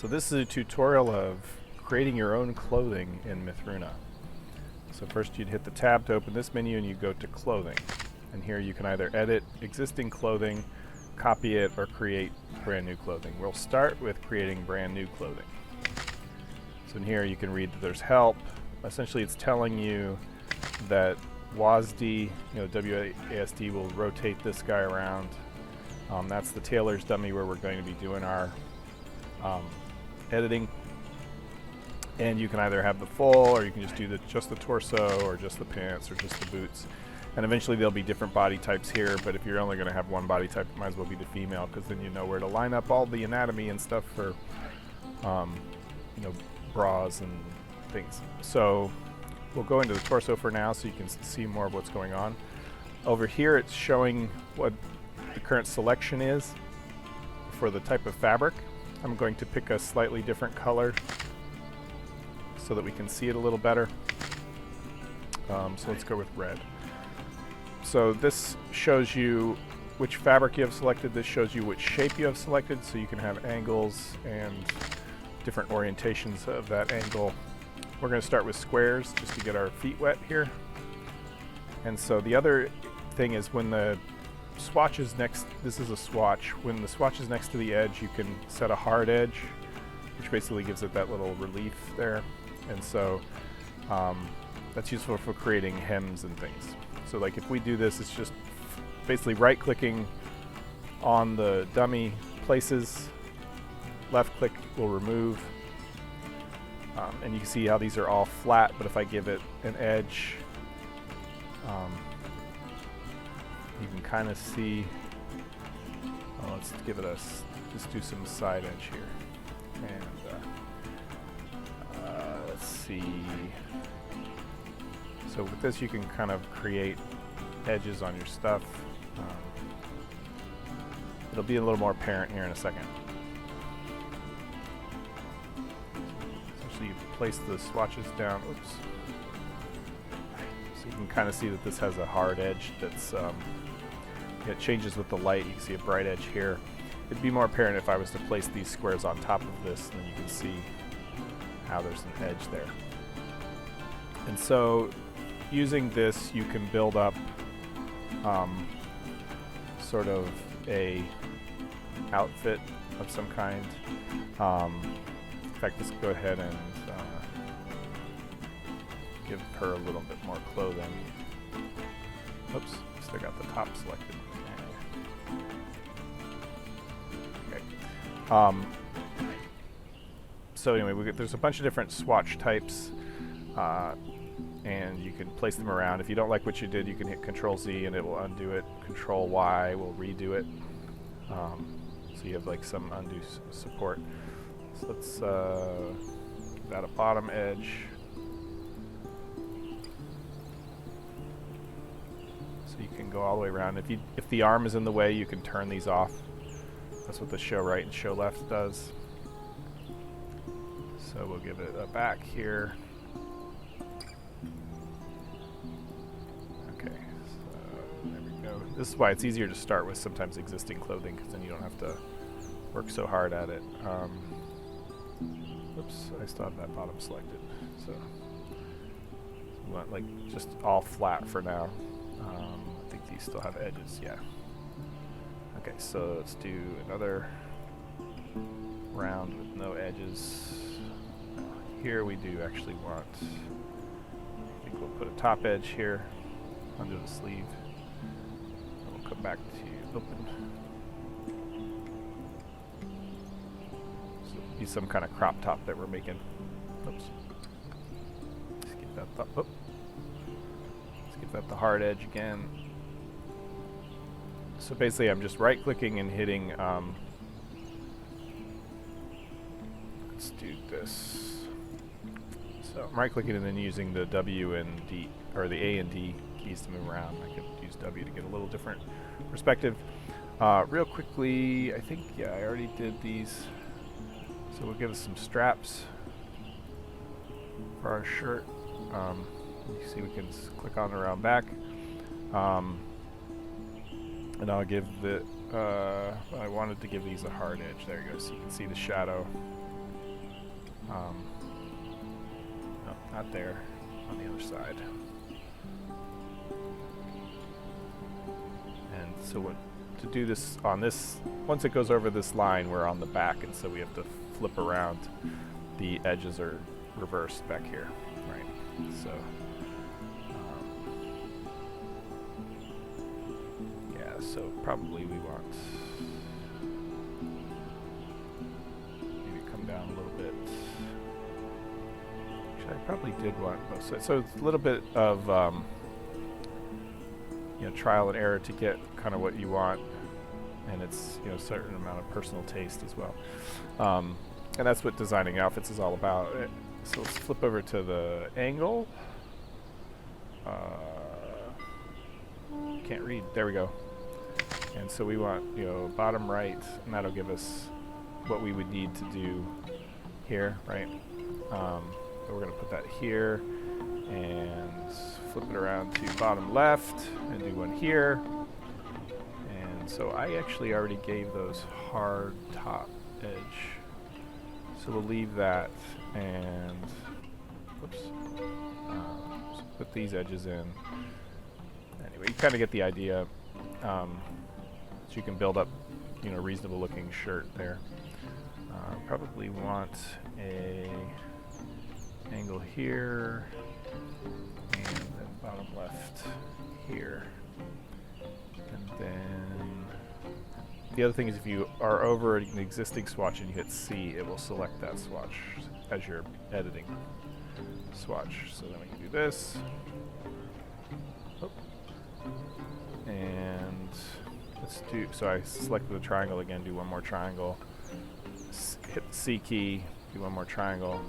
So this is a tutorial of creating your own clothing in Mythruna. So first you'd hit the tab to open this menu and you go to clothing. And here you can either edit existing clothing, copy it, or create brand new clothing. We'll start with creating brand new clothing. So in here you can read that there's help. Essentially it's telling you that WASD, WASD will rotate this guy around. That's the tailor's dummy where we're going to be doing our editing. And you can either have the full, or you can just do just the torso, or just the pants, or just the boots. And eventually there'll be different body types here, but if you're only going to have one body type, it might as well be the female, because then you know where to line up all the anatomy and stuff for bras and things. So we'll go into the torso for now so you can see more of what's going on. Over here it's showing what the current selection is for the type of fabric. I'm going to pick a slightly different color so that we can see it a little better. So let's go with red. So this shows you which fabric you have selected. This shows you which shape you have selected, so you can have angles and different orientations of that angle. We're going to start with squares just to get our feet wet here. And so the other thing is when the swatch is next, this is a swatch, when the swatch is next to the edge you can set a hard edge, which basically gives it that little relief there. And so that's useful for creating hems and things. So like if we do this, it's just basically right clicking on the dummy places, left click will remove, and you can see how these are all flat, but if I give it an edge, you can kind of see, let's give it just do some side edge here. And let's see. So with this you can kind of create edges on your stuff. It'll be a little more apparent here in a second. Essentially you place the swatches down, oops. So you can kind of see that this has a hard edge that's, it changes with the light. You can see a bright edge here. It'd be more apparent if I was to place these squares on top of this, and then you can see how there's an edge there. And so using this you can build up sort of a outfit of some kind. In fact, let's go ahead and give her a little bit more clothing. Oops, still got the top selected. Okay. So anyway, there's a bunch of different swatch types, and you can place them around. If you don't like what you did, you can hit Control-Z and it will undo it. Control-Y will redo it. So you have like some undo support. So let's give that a bottom edge. So you can go all the way around. If the arm is in the way, you can turn these off. That's what the show right and show left does. So we'll give it a back here. Okay, so there we go. This is why it's easier to start with sometimes existing clothing, because then you don't have to work so hard at it. Oops, I still have that bottom selected. So we want like just all flat for now. I think these still have edges, yeah. Okay, so let's do another round with no edges. Here we do actually want, I think we'll put a top edge here under the sleeve. And we'll come back to open. So it'll be some kind of crop top that we're making. Oops. Let's give that let's give that the hard edge again. So basically I'm just right clicking and hitting, let's do this. So I'm right clicking and then using the W and D, or the A and D keys to move around. I could use W to get a little different perspective. Real quickly, I think, yeah, I already did these. So we'll give us some straps for our shirt. You see we can click on around back. And I'll give the, I wanted to give these a hard edge. There you go, so you can see the shadow No, not there, on the other side. And so what, to do this on this, once it goes over this line, we're on the back, and so we have to flip around. The edges are reversed back here, right? So, yeah, so probably we want, maybe come down a little bit. Actually, I probably did want both sides. So it's a little bit of, you know, trial and error to get kind of what you want, and it's, you know, a certain amount of personal taste as well. And that's what designing outfits is all about. So let's flip over to the angle. Can't read. There we go. And so we want, you know, bottom right, and that'll give us what we would need to do here, right? But we're going to put that here and flip it around to bottom left and do one here. And so I actually already gave those hard top edge. So we'll leave that and, whoops, so put these edges in. Anyway, you kind of get the idea. So you can build up, you know, reasonable looking shirt there. Probably want a angle here and then bottom left here. And then the other thing is if you are over an existing swatch and you hit C, it will select that swatch as you're editing swatch. So then we can do this. Oh. And let's do, so I selected the triangle again, do one more triangle. Hit the C key, do one more triangle.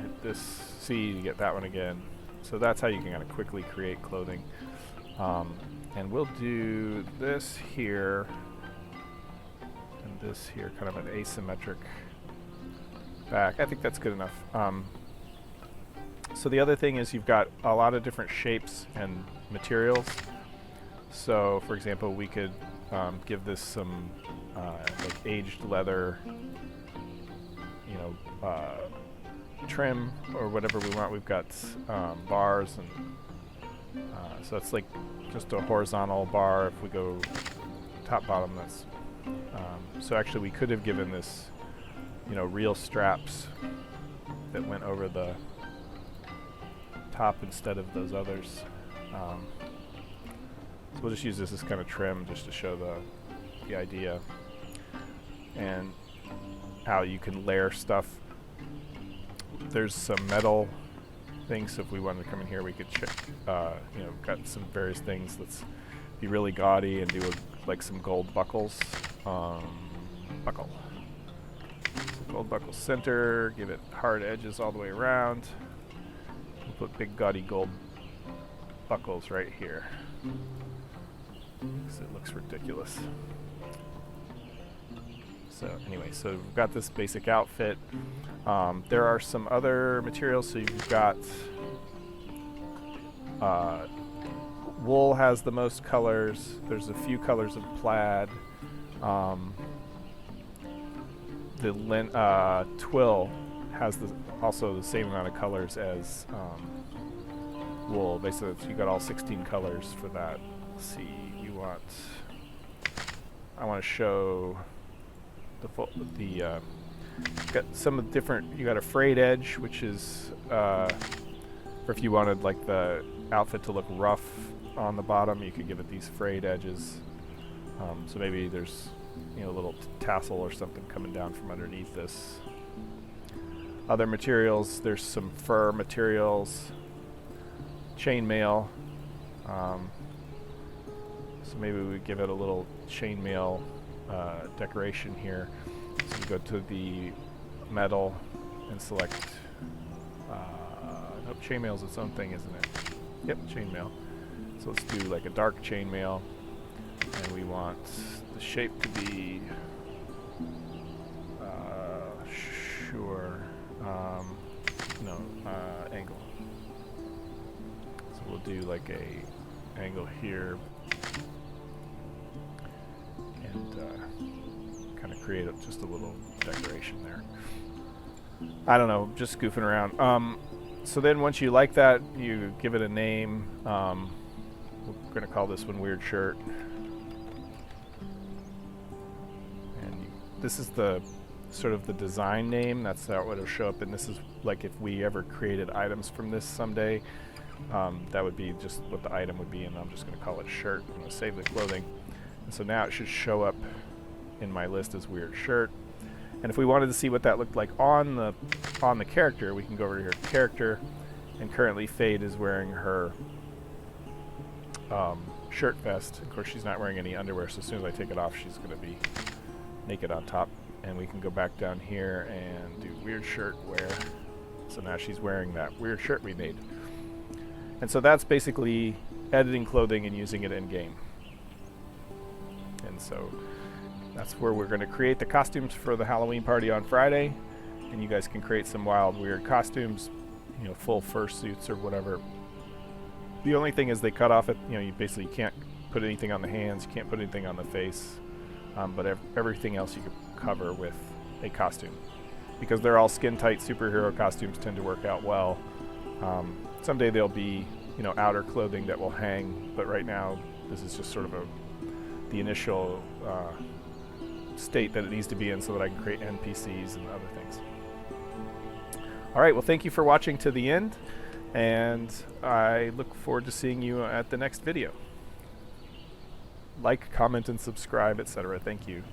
Hit this C to get that one again. So that's how you can kind of quickly create clothing. And we'll do this here and this here, kind of an asymmetric back. I think that's good enough. So the other thing is you've got a lot of different shapes and materials. So for example, we could give this some like aged leather, you know, trim or whatever we want. We've got bars, and so it's like just a horizontal bar. If we go top bottom, that's so actually we could have given this, you know, real straps that went over the top instead of those others. So we'll just use this as kind of trim just to show the idea and how you can layer stuff. There's some metal things, so if we wanted to come in here we could check, you know, got some various things. Let's be really gaudy and do like some gold buckles. Buckle. So gold buckle center, give it hard edges all the way around. We'll put big gaudy gold buckles right here, because it looks ridiculous. So anyway, so we've got this basic outfit. There are some other materials. So you've got wool has the most colors. There's a few colors of plaid. The twill has also the same amount of colors as wool. Basically, you got all 16 colors for that. Let's see, I want to show got some of the different. You got a frayed edge, which is for if you wanted like the outfit to look rough on the bottom, you could give it these frayed edges. So maybe there's, you know, a little tassel or something coming down from underneath this. Other materials, there's some fur materials, chainmail. So maybe we give it a little chainmail decoration here. So we go to the metal and select. Nope, chainmail's its own thing, isn't it? Yep, chainmail. So let's do like a dark chainmail, and we want the shape to be angle. So we'll do like a angle here, and kind of create just a little decoration there. I don't know, just goofing around. So then once you like that, you give it a name. We're going to call this one Weird Shirt. And this is the sort of the design name. That's how it'll show up. And this is like if we ever created items from this someday, that would be just what the item would be. And I'm just going to call it shirt. I'm going to save the clothing. And so now it should show up in my list as Weird Shirt. And if we wanted to see what that looked like on the character, we can go over here to character, and currently Fade is wearing her shirt vest. Of course, she's not wearing any underwear, so as soon as I take it off, she's going to be naked on top. And we can go back down here and do Weird Shirt wear. So now she's wearing that weird shirt we made. And so that's basically editing clothing and using it in game. And so that's where we're going to create the costumes for the Halloween party on Friday, and you guys can create some wild, weird costumes, you know, full fursuits or whatever. The only thing is they cut off it. You know, you basically can't put anything on the hands, you can't put anything on the face, but everything else you can cover with a costume, because they're all skin-tight superhero costumes. Tend to work out well. Someday there'll be, you know, outer clothing that will hang, but right now this is just sort of the initial state that it needs to be in, so that I can create NPCs and other things. Alright, well, thank you for watching to the end, and I look forward to seeing you at the next video. Like, comment, and subscribe, etc. Thank you.